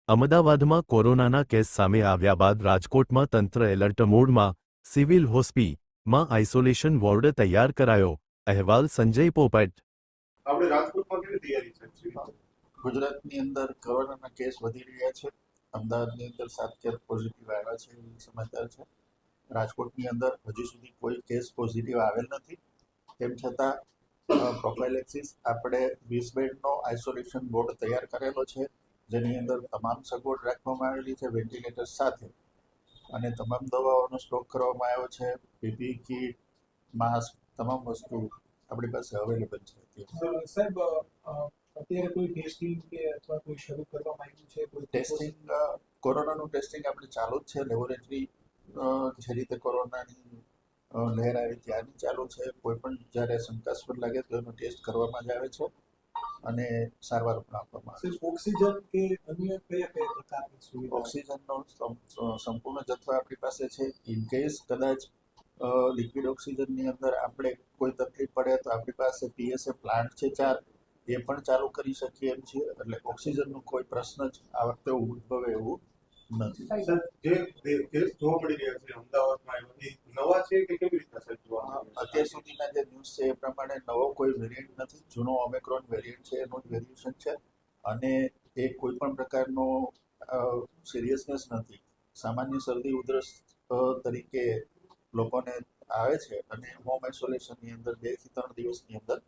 અમદાવાદમાં કોરોનાના કેસ સામે આવ્યા બાદ રાજકોટમાં તંત્ર એલર્ટ મોડમાં. સિવિલ હોસ્પિટલમાં આઇસોલેશન વોર્ડ તૈયાર કરાયો. અહેવાલ સંજય પોપટ. આપણે રાજકોટમાં કેવી તૈયારી છે? ગુજરાતની અંદર કોરોનાના કેસ વધી રહ્યા છે. અમદાવાદની અંદર 7 કેસ પોઝિટિવ આવ્યા છે એવી સમાચાર છે. રાજકોટની અંદર હજી સુધી કોઈ કેસ પોઝિટિવ આવેલ નથી. તેમ છતાં પ્રોફાઇલેક્સિસ આપણે 20 બેડનો આઇસોલેશન બોર્ડ તૈયાર કરેલો છે, જેની અંદર તમામ સગવડ રાખવામાં આવેલી છે વેન્ટિલેટર સાથે, અને તમામ દવાઓનો સ્ટોક કરવામાં આવ્યો છે. પીપીઈ કીટ, માસ્ક, તમામ વસ્તુ આપણી પાસે અવેલેબલ છે. સાહેબ, અત્યારે કોઈ ટેસ્ટિંગ કે અથવા કોઈ શરૂ કરવામાં આવ્યું છે? કોઈ ટેસ્ટિંગ, કોરોનાનું ટેસ્ટિંગ આપણે ચાલુ જ છે. લેબોરેટરી જે રીતે કોરોનાની લહેર આવી ત્યાંની ચાલુ છે. કોઈ પણ જ્યારે શંકાસ્પદ લાગે તો એનો ટેસ્ટ કરવામાં જ આવે છે અને સારવાર પણ આપવામાં આવે છે. ઓક્સિજન કે અન્ય કયા કયા પ્રકારની સુવિધા? ઓક્સિજનનો સંપૂર્ણ જથ્થો આપણી પાસે છે. ઇન કેસ કદાચ લિક્વિડ ઓક્સિજનની અંદર આપણે કોઈ તકલીફ પડે તો આપણી પાસે પીએસએ પ્લાન્ટ છે 4, એ પણ ચાલુ કરી શકીએ એમ છીએ. એટલે ઓક્સિજનનો કોઈ પ્રશ્ન જ આ વખતે ઉદ્ભવે એવું નથી. જે કેસ જોવા મળી રહ્યા છે અમદાવાદમાં, એ નવા છે કે કેવી રીતના છે? અત્યાર સુધીના જે ન્યૂઝ છે એ પ્રમાણે નવો કોઈ વેરિયન્ટ નથી. જૂનો ઓમિક્રોન વેરિયન્ટ છે, એનું જ વેરિએશન છે, અને એ કોઈ પણ પ્રકારનો સિરિયસનેસ નથી. સામાન્ય શરદી ઉધરસ તરીકે લોકોને આવે છે અને હોમ આઇસોલેશનની અંદર 2 થી 3 દિવસની અંદર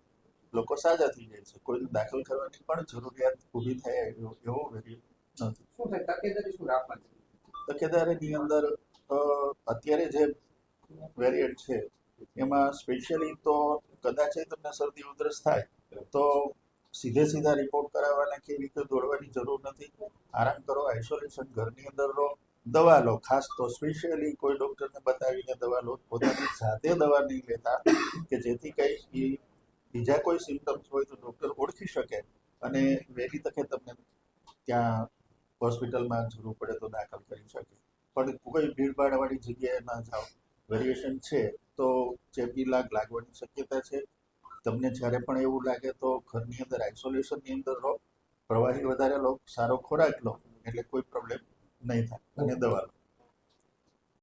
લોકો સાજા થઈ જાય છે. કોઈને દાખલ કરવાની પણ જરૂરિયાત ઊભી થાય એવો વેરિયન્ટ નથી. શું થાય તકેદારી શું રાખવાની? તકેદારીની અંદર અત્યારે જે વેરિયન્ટ છે એમાં સ્પેશિયલી તો કદાચ તમને શરદી ઉધરસ થાય તો સીધા રિપોર્ટ કરાવવાના કે એવી કોઈ દોડવાની જરૂર નથી. આરામ કરો, આઇસોલેશન, ઘરની અંદર રહો, દવા લો. ખાસ તો સ્પેશિયલી કોઈ ડૉક્ટરને બતાવીને દવા લો. પોતાની જાતે દવા નહીં લેતા, કે જેથી કંઈ બીજા કોઈ સિમ્ટમ્સ હોય તો ડૉક્ટર ઓળખી શકે અને વહેલી તકે તમને ત્યાં હોસ્પિટલમાં જરૂર પડે તો દાખલ કરી શકે. પણ કોઈ ભીડભાડવાળી જગ્યાએ ના જાઓ. વેરિએશન છે તો ચેપી લાગવાની શક્યતા છે. તમને જ્યારે પણ એવું લાગે તો ઘરની અંદર આઇસોલેશનની અંદર રહો, પ્રવાહી વધારે લો, સારો ખોરાક લો, એટલે કોઈ પ્રોબ્લેમ નહીં થાય, અને દવા લો.